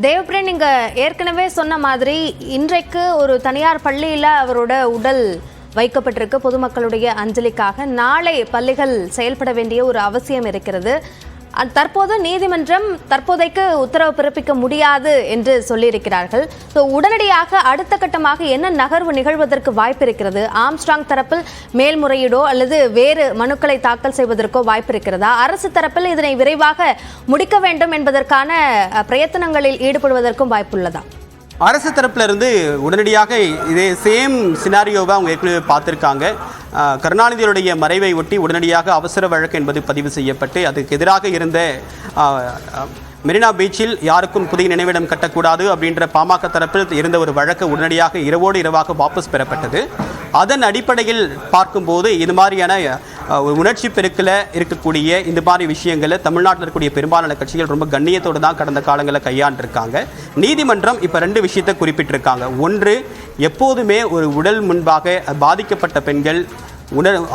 தேவபிரியன் நீங்க ஏற்கனவே சொன்ன மாதிரி இன்றைக்கு ஒரு தனியார் பள்ளியில அவரோட உடல் வைக்கப்பட்டிருக்கு பொதுமக்களுடைய அஞ்சலிக்காக. நாளை பள்ளிகள் செயல்பட வேண்டிய ஒரு அவசியம் இருக்கிறது. தற்போது நீதிமன்றம் தற்போதைக்கு உத்தரவு பிறப்பிக்க முடியாது என்று சொல்லியிருக்கிறார்கள். உடனடியாக அடுத்த கட்டமாக என்ன நகர்வு நிகழ்வதற்கு வாய்ப்பு இருக்கிறது? ஆம்ஸ்ட்ராங் தரப்பில் மேல்முறையீடோ அல்லது வேறு மனுக்களை தாக்கல் செய்வதற்கோ வாய்ப்பு இருக்கிறதா? அரசு தரப்பில் இதனை விரைவாக முடிக்க வேண்டும் என்பதற்கான பிரயத்தனங்களில் ஈடுபடுவதற்கும் வாய்ப்புள்ளதா? அரசு தரப்புல இருந்து உடனடியாக இதே சேம் சினாரியோவை அவங்க ஏற்கனவே பார்த்துருக்காங்க. கருணாநிதியுடைய மறைவை ஒட்டி உடனடியாக அவசர வழக்கு என்பது பதிவு செய்யப்பட்டு அதுக்கு எதிராக இருந்த மெரினா பீச்சில் யாருக்கும் புதிய நினைவிடம் கட்டக்கூடாது அப்படின்ற பாமக தரப்பில் இருந்த ஒரு வழக்கு உடனடியாக இரவோடு இரவாக வாபஸ் பெறப்பட்டது. அதன் அடிப்படையில் பார்க்கும்போது இது மாதிரியான உணர்ச்சி பெருக்கில் இருக்கக்கூடிய இந்த மாதிரி விஷயங்களை தமிழ்நாட்டில் இருக்கக்கூடிய பெரும்பாலான கட்சிகள் ரொம்ப கண்ணியத்தோடு தான் கடந்த காலங்களில் கையாண்டிருக்காங்க. நீதிமன்றம் இப்போ 2 விஷயத்தை குறிப்பிட்டிருக்காங்க. ஒன்று, எப்போதுமே ஒரு உடல் முன்பாக பாதிக்கப்பட்ட பெண்கள்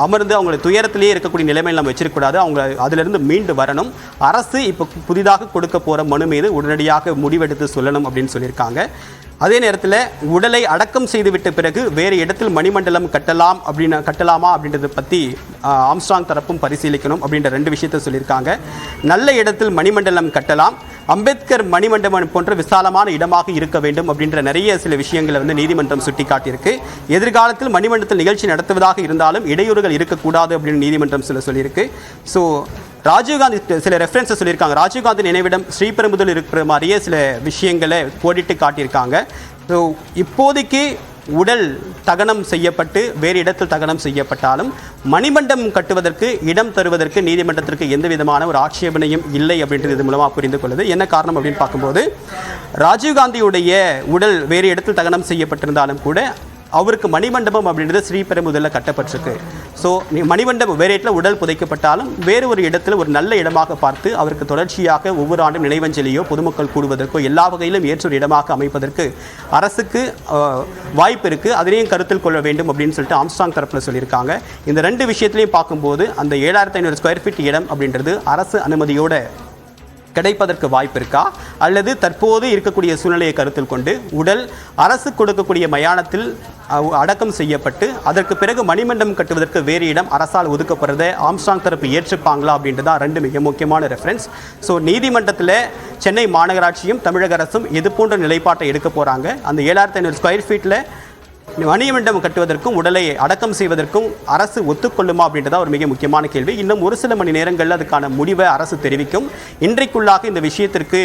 அமர்ந்து அவங்களை துயரத்திலேயே இருக்கக்கூடிய நிலைமையில் நம்ம வச்சிருக்கக்கூடாது. அவங்க அதிலிருந்து மீண்டு வரணும். அரசு இப்போ புதிதாக கொடுக்க போகிற மனு மீது உடனடியாக முடிவெடுத்து சொல்லணும் அப்படின்னு சொல்லியிருக்காங்க. அதே நேரத்தில் உடலை அடக்கம் செய்துவிட்ட பிறகு வேறு இடத்தில் மணிமண்டலம் கட்டலாமா அப்படின்றத பற்றி ஆம்ஸ்ட்ராங் தரப்பும் பரிசீலிக்கணும் அப்படின்ற 2 விஷயத்தை சொல்லியிருக்காங்க. நல்ல இடத்தில் மணிமண்டலம் கட்டலாம், அம்பேத்கர் மணிமண்டபம் போன்ற விசாலமான இடமாக இருக்க வேண்டும் அப்படின்ற நிறைய சில விஷயங்களை நீதிமன்றம் சுட்டிக்காட்டியிருக்கு. எதிர்காலத்தில் மணிமண்டலத்தில் நிகழ்ச்சி நடத்துவதாக இருந்தாலும் இடையூறுகள் இருக்கக்கூடாது அப்படின்னு நீதிமன்றம் சொல்லியிருக்கு. ஸோ ராஜீவ்காந்தி சில ரெஃபரன்ஸை சொல்லியிருக்காங்க. ராஜீவ்காந்தி நினைவிடம் ஸ்ரீபெரும்புதூர் இருக்கிற மாதிரியே சில விஷயங்களை கோடிட்டு காட்டியிருக்காங்க. ஸோ இப்போதைக்கு உடல் தகனம் செய்யப்பட்டு வேறு இடத்தில் தகனம் செய்யப்பட்டாலும் மணிமண்டபம் கட்டுவதற்கு இடம் தருவதற்கு நீதிமன்றத்திற்கு எந்த விதமான ஒரு ஆட்சேபனையும் இல்லை அப்படின்றது இது மூலமாக புரிந்து கொள்ளுது. என்ன காரணம் அப்படின்னு பார்க்கும்போது ராஜீவ்காந்தியுடைய உடல் வேறு இடத்தில் தகனம் செய்யப்பட்டிருந்தாலும் கூட அவருக்கு மணிமண்டபம் அப்படின்றது ஸ்ரீபெரும்புதூரில் கட்டப்பட்டிருக்கு. ஸோ மணிமண்டபம் வேறு இடத்துல உடல் புதைக்கப்பட்டாலும் வேறு ஒரு இடத்துல ஒரு நல்ல இடமாக பார்த்து அவருக்கு தொடர்ச்சியாக ஒவ்வொரு ஆண்டும் நினைவஞ்சலியோ பொதுமக்கள் கூடுவதற்கோ எல்லா வகையிலும் ஏற்ற ஒரு இடமாக அமைப்பதற்கு அரசுக்கு வாய்ப்பு இருக்குது. அதனையும் கருத்தில் கொள்ள வேண்டும் அப்படின்னு சொல்லிட்டு ஆம்ஸ்ட்ராங் தரப்பில் சொல்லியிருக்காங்க. இந்த 2 விஷயத்திலையும் பார்க்கும்போது அந்த 7500 ஸ்கொயர் ஃபீட் இடம் அப்படின்றது அரசு அனுமதியோட கிடைப்பதற்கு வாய்ப்பு இருக்கா, அல்லது தற்போது இருக்கக்கூடிய சூழ்நிலையை கருத்தில் கொண்டு உடல் அரசு கொடுக்கக்கூடிய மயானத்தில் அடக்கம் செய்யப்பட்டு அதற்கு பிறகு மணிமண்டபம் கட்டுவதற்கு வேறு இடம் அரசால் ஒதுக்கப்படுறதை ஆம்ஸ்ட்ராங் தரப்பு ஏற்றுப்பாங்களா அப்படின்றது தான் 2 மிக முக்கியமான ரெஃபரன்ஸ். ஸோ நீதிமன்றத்தில் சென்னை மாநகராட்சியும் தமிழக அரசும் இது போன்ற நிலைப்பாட்டை எடுக்க போகிறாங்க. அந்த 7500 ஸ்கொயர் ஃபீட்டில் மணிமண்டபம் கட்டுவதற்கும் உடலை அடக்கம் செய்வதற்கும் அரசு ஒத்துக்கொள்ளுமா அப்படின்றதா ஒரு மிக முக்கியமான கேள்வி. இன்னும் ஒரு சில மணி நேரங்களில் அதுக்கான முடிவை அரசு தெரிவிக்கும். இன்றைக்குள்ளாக இந்த விஷயத்திற்கு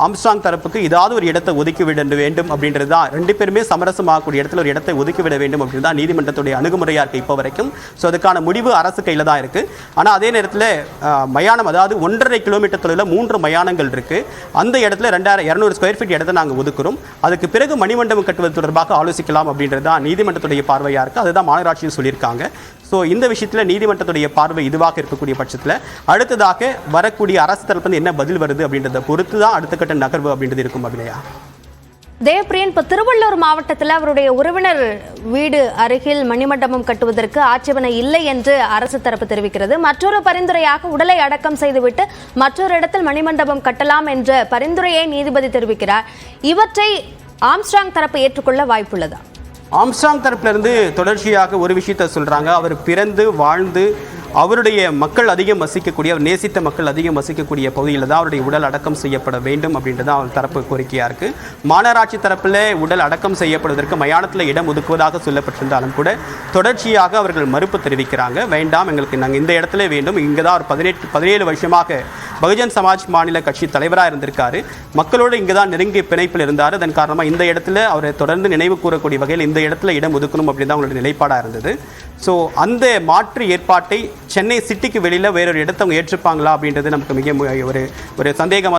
ஆம்ஸ்ட்ராங் தரப்புக்கு ஏதாவது ஒரு இடத்தை ஒதுக்கிவிட வேண்டும் அப்படின்றது தான் 2 பேருமே சமரசமாகக்கூடிய இடத்துல ஒரு இடத்தை ஒதுக்கிவிட வேண்டும் அப்படின்னு தான் நீதிமன்றத்துடைய அணுகுமுறையாக இருக்குது இப்போ வரைக்கும். ஸோ அதுக்கான முடிவு அரசு கையில் தான் இருக்குது. ஆனால் அதே நேரத்தில் மயானம், அதாவது 1.5 கிலோமீட்டர் தொலைவில் 3 மயானங்கள் இருக்குது. அந்த இடத்துல 2200 ஸ்கொயர் ஃபீட் இடத்தை நாங்கள் ஒதுக்குறோம். அதுக்கு பிறகு மணிமண்டபம் கட்டுவது தொடர்பாக ஆலோசிக்கலாம் அப்படின்றது தான் நீதிமன்றத்துடைய பார்வையாக இருக்குது. அதுதான் மாநகராட்சியும் சொல்லியிருக்காங்க. ஸோ இந்த விஷயத்தில் நீதிமன்றத்துடைய பார்வை இதுவாக இருக்கக்கூடிய பட்சத்தில் அடுத்ததாக வரக்கூடிய அரசு தரப்பு என்ன பதில் வருது அப்படின்றத பொறுத்து தான் அடுத்த கட்ட நகர்வு அப்படின்றது இருக்கும். அபிநயா, தேவபிரியன், இப்போ திருவள்ளூர் மாவட்டத்தில் அவருடைய உறவினர் வீடு அருகில் மணிமண்டபம் கட்டுவதற்கு ஆட்சேபனை இல்லை என்று அரசு தரப்பு தெரிவிக்கிறது. மற்றொரு பரிந்துரையாக உடலை அடக்கம் செய்துவிட்டு மற்றொரு இடத்தில் மணிமண்டபம் கட்டலாம் என்ற பரிந்துரையை நீதிபதி தெரிவிக்கிறார். இவற்றை ஆம்ஸ்ட்ராங் தரப்பு ஏற்றுக்கொள்ள வாய்ப்புள்ளதா? ஆம்ஸ்ட்ராங் தரப்பிலிருந்து தொடர்ச்சியாக ஒரு விஷயத்தை சொல்கிறாங்க. அவர் பிறந்து வாழ்ந்து அவருடைய மக்கள் அதிகம் வசிக்கக்கூடிய, அவர் நேசித்த மக்கள் அதிகம் வசிக்கக்கூடிய பகுதியில் தான் அவருடைய உடல் அடக்கம் செய்யப்பட வேண்டும் அப்படின்றது அவர் தரப்பு கோரிக்கையாக இருக்குது. மாநகராட்சி தரப்பில் உடல் அடக்கம் செய்யப்படுவதற்கு மயானத்தில் இடம் ஒதுக்குவதாக சொல்லப்பட்டிருந்தாலும் கூட தொடர்ச்சியாக அவர்கள் மறுப்பு தெரிவிக்கிறாங்க. வேண்டாம், எங்களுக்கு நாங்கள் இந்த இடத்துல வேண்டும். இங்கே தான் அவர் 17 வருஷமாக பகுஜன் சமாஜ் மாநில கட்சி தலைவராக இருந்திருக்காரு. மக்களோடு இங்கே தான் நெருங்கிய பிணைப்பில் இருந்தார். அதன் காரணமாக இந்த இடத்துல அவரை தொடர்ந்து நினைவு கூறக்கூடிய வகையில் இந்த இடத்துல இடம் ஒதுக்கணும் அப்படின்னு தான் அவங்களுடைய நிலைப்பாடாக இருந்தது. ஸோ அந்த மாற்று ஏற்பாட்டை சென்னை சிட்டிக்கு வெளியில் வேறொரு இடத்தை அவங்க ஏற்றுப்பாங்களா அப்படின்றது நமக்கு மிக ஒரு சந்தேகமாக